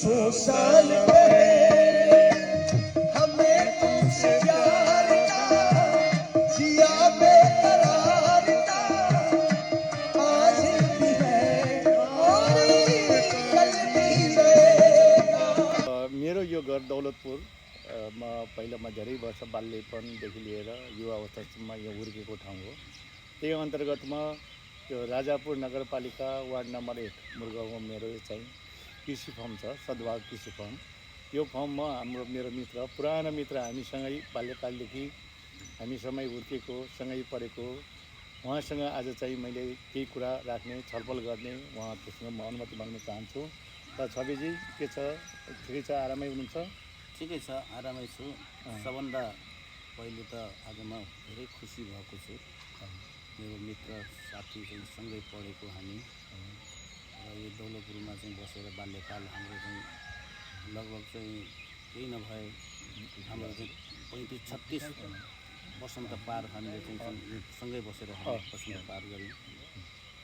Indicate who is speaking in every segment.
Speaker 1: 100 साल पहले हमें तुमसे प्यार था, जिया बेकरार था, आज भी है और कल भी रहेगा।
Speaker 2: मेरो यो घर दौलतपुर म पहिलामा धेरै वर्ष बाल्यपनदेखि लिएर युवा अवस्थासम्म यहाँ हुर्केको ठाउँ हो। त्यही अन्तर्गतमा त्यो राजापुर नगरपालिका वार्ड नम्बर 1 मुरगाउँमा मेरो चाहिँ कृषि फर्म छ, सद्भाव कृषि फर्म। यो फर्ममा मेरो मित्र, पुरानो मित्र, हामीसँगै बाल्यकालदेखि हामीसँगै हुर्केको, सँगै पढेको उहाँसँग आज चाहिँ मैले केही कुरा राख्ने, छलफल गर्ने, उहाँ त्यससँग म अनुमति माग्न चाहन्छु। र छविजी के छ, ठिकै छ, आरामै हुनुहुन्छ?
Speaker 3: ठिकै छ, आरामै छु। सबभन्दा पहिले त आज म धेरै खुसी भएको छु। मेरो मित्र साथी चाहिँ सँगै पढेको हामी र यो दौलतपुरमा चाहिँ बसेर बाल्यकाल हाम्रो चाहिँ लगभग चाहिँ केही नभए हाम्रो चाहिँ 35-36 वसन्त पार हामीले चाहिँ सँगै बसेर वसन्त पार गऱ्यौँ।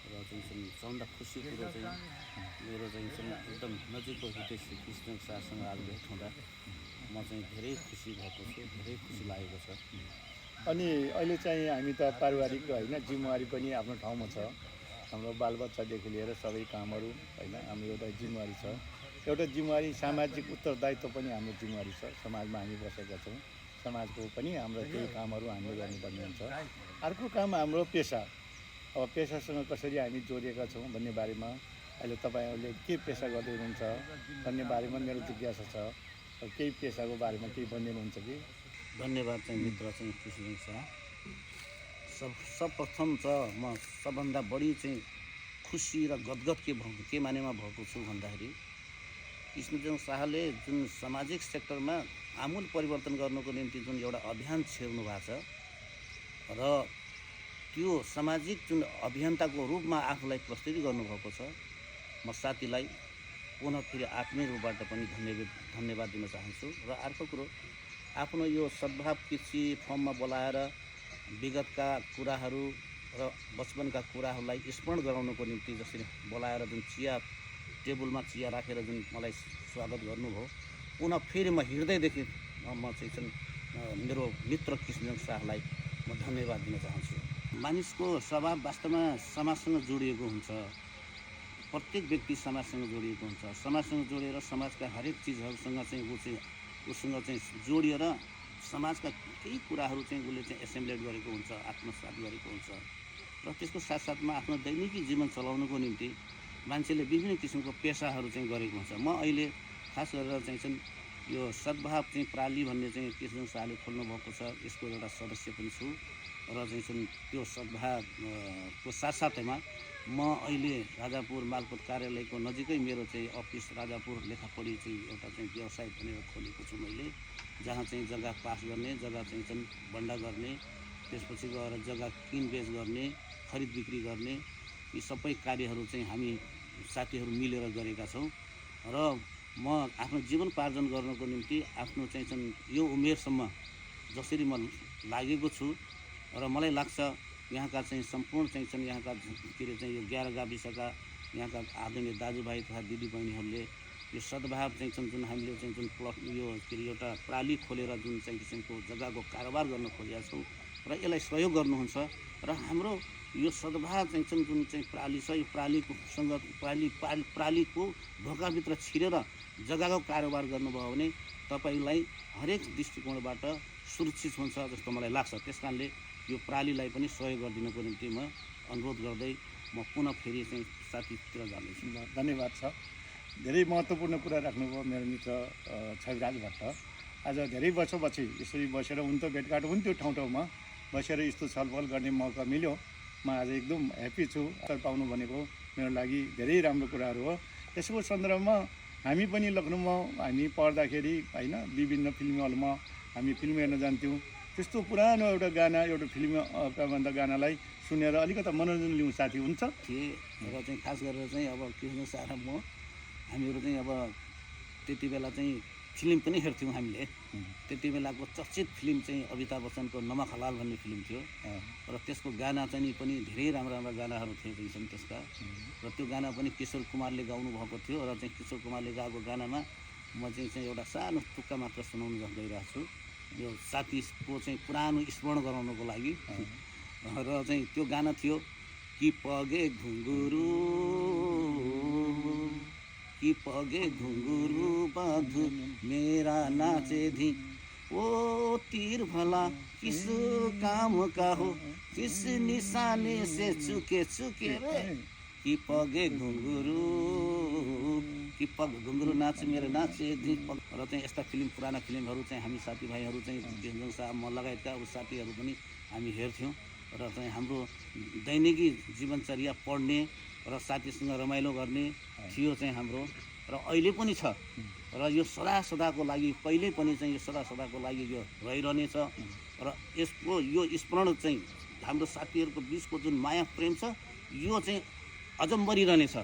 Speaker 3: र चाहिँ सबभन्दा खुसी कुरो चाहिँ मेरो चाहिँ एकदम नजिकको हितेशी कृष्ण शाहसँग आज भेट हुँदा म चाहिँ धेरै खुसी भएको छु, धेरै खुसी लागेको छ।
Speaker 2: अनि अहिले चाहिँ हामी त पारिवारिक होइन, जिम्मेवारी पनि आफ्नो ठाउँमा छ। हाम्रो बालबच्चादेखि लिएर सबै कामहरू होइन हाम्रो एउटा जिम्मेवारी छ। एउटा जिम्मेवारी सामाजिक उत्तरदायित्व पनि हाम्रो जिम्मेवारी छ। समाजमा हामी बसेका छौँ, समाजको पनि हाम्रो केही कामहरू हामीले गर्नुपर्ने हुन्छ। अर्को काम हाम्रो पेसा। अब पेसासँग कसरी हामी जोडिएका छौँ भन्ने बारेमा अहिले तपाईँहरूले के पेसा गर्दै हुनुहुन्छ भन्ने बारेमा मेरो जिज्ञासा छ। केही पेसाको बारेमा केही भनिदिनुहुन्छ कि?
Speaker 3: धन्यवाद चाहिँ मित्र चाहिँ कृष्ण शाह। सर्वप्रथम त म सबभन्दा बढी चाहिँ खुसी र गदगद के मानेमा भएको छु भन्दाखेरि कृष्णचन्द्र शाहले जुन सामाजिक सेक्टरमा आमूल परिवर्तन गर्नको निम्ति जुन एउटा अभियान छेड्नु भएको छ र त्यो सामाजिक जुन अभियन्ताको रूपमा आफूलाई प्रस्तुति गर्नुभएको छ, म साथीलाई पुनः फेरि आत्मीय रूपबाट पनि धन्यवाद दिन चाहन्छु। र अर्को कुरो, आफ्नो यो सद्भाव कृषि फर्ममा बोलाएर विगतका कुराहरू र बचपनका कुराहरूलाई स्मरण गराउनको निम्ति जसरी बोलाएर जुन चिया टेबलमा चिया राखेर जुन मलाई स्वागत गर्नुभयो, पुनः फेरि म हृदयदेखि म चाहिँ मेरो मित्र कृष्ण शाहलाई म धन्यवाद दिन चाहन्छु। मानिसको स्वभाव वास्तवमा समाजसँग जोडिएको हुन्छ। प्रत्येक व्यक्ति समाजसँग जोडिएको हुन्छ। समाजसँग जोडिएर समाजका हरेक चिजहरूसँग चाहिँ उसँग चाहिँ जोडिएर समाजका केही कुराहरू चाहिँ उसले चाहिँ एसेम्ब्लेट गरेको हुन्छ, आत्मसात गरेको हुन्छ। र त्यसको साथसाथमा आफ्नो दैनिकी जीवन चलाउनको निम्ति मान्छेले विभिन्न किसिमको पेसाहरू चाहिँ गरेको हुन्छ। म अहिले खास गरेर चाहिँ यो सद्भाव चाहिँ प्राली भन्ने चाहिँ कृष्ण शाहले खोल्नु भएको छ, यसको एउटा सदस्य पनि छु। र चाहिँ त्यो सद्भावको साथसाथैमा म अहिले राजापुर मालपोत कार्यालयको नजिकै मेरो चाहिँ अफिस राजापुर लेखापढी चाहिँ एउटा चाहिँ व्यवसाय भनेर खोलेको छु मैले, जहाँ चाहिँ जग्गा पास गर्ने, जग्गा चाहिँ बन्डा गर्ने, त्यसपछि गएर जग्गा किनबेच गर्ने, खरिद बिक्री गर्ने, यी सबै कार्यहरू चाहिँ हामी साथीहरू मिलेर गरेका छौँ। र म आफ्नो जीवनपार्जन गर्नको निम्ति आफ्नो चाहिँ यो उमेरसम्म जसरी म लागेको छु र मलाई लाग्छ यहाँका चाहिँ सम्पूर्ण चाहिँ यहाँका के अरे चाहिँ यो 11 गाविसका यहाँका आदरणीय दाजुभाइ तथा दिदीबहिनीहरूले यो सद्भाव चाहिँ जुन हामीले चाहिँ जुन प्लट यो के अरे एउटा प्राली खोलेर जुन चाहिँ किसिमको जग्गाको कारोबार गर्न खोजेका छौँ र यसलाई सहयोग गर्नुहुन्छ। र हाम्रो यो सद्भाव चाहिँ जुन चाहिँ प्राली छ, यो प्रालीको ढोकाभित्र छिरेर जग्गाको कारोबार गर्नुभयो भने तपाईँलाई हरेक दृष्टिकोणबाट सुरक्षित हुन्छ जस्तो मलाई लाग्छ। त्यस कारणले यो प्रालीलाई पनि सहयोग गरिदिनको निम्ति म अनुरोध गर्दै म पुनः फेरि चाहिँ साथीतिर जानेछु।
Speaker 2: धन्यवाद छ। धेरै महत्त्वपूर्ण कुरा राख्नुभयो मेरो मित्र छविराज भट्ट। आज धेरै वर्षपछि यसरी बसेर हुन त भेटघाट हुन्थ्यो, ठाउँ बसेर यस्तो छलफल गर्ने मौका मिल्यो। म आज एकदम ह्याप्पी छु। अवसर पाउनु भनेको मेरो लागि धेरै राम्रो कुराहरू हो। यसको सन्दर्भमा हामी पनि लखनऊमा हामी पढ्दाखेरि होइन विभिन्न फिल्म हलमा हामी फिल्म हेर्न जान्थ्यौँ। त्यस्तो पुरानो एउटा गाना, एउटा फिल्मका गानालाई सुनेर अलिकति मनोरञ्जन लिउँ साथी, हुन्छ?
Speaker 3: र चाहिँ खास गरेर चाहिँ अब कृष्ण शाह र म हामीहरू चाहिँ अब त्यति बेला चाहिँ फिल्म पनि हेर्थ्यौँ हामीले। त्यति बेलाको चर्चित फिल्म चाहिँ अमिताभ बच्चनको नमक हलाल भन्ने फिल्म थियो र त्यसको गाना चाहिँ पनि धेरै राम्रा राम्रा गानाहरू थिए छन् त्यसका। र त्यो गाना पनि किशोर कुमारले गाउनु भएको थियो र चाहिँ किशोर कुमारले गाएको गानामा म चाहिँ एउटा सानो टुक्का मात्र सुनाउन गइरहेको छु यो साथीको चाहिँ पुरानो स्मरण गराउनको लागि। र चाहिँ त्यो गाना थियो कि पगे घुङ्गुरु कि पगे घुंघरू बांधू मेरा नाचे धी वो तीर भला किस काम का हो किस निशाने से चुके चुके रे कि पगे घुंघरू कि पग घुंघरू नाच मेरो नाचे धी पग। र चाहिँ यस्ता फिल्म पुराना फिल्महरू चाहिँ हामी साथीभाइहरू चाहिँ बिरजङ शाह म लगायतका अरू साथीहरू पनि हामी हेर्थ्यौँ। र चाहिँ हाम्रो दैनिकी जीवनचर्या पढ्ने र साथीसँग रमाइलो गर्ने थियो चाहिँ हाम्रो। र अहिले पनि छ र यो सदाको लागि कहिल्यै पनि चाहिँ यो सदाको लागि यो रहिरहनेछ। र यसको यो स्मरण चाहिँ हाम्रो साथीहरूको बिचको जुन माया प्रेम छ यो चाहिँ अझ बढिरहनेछ।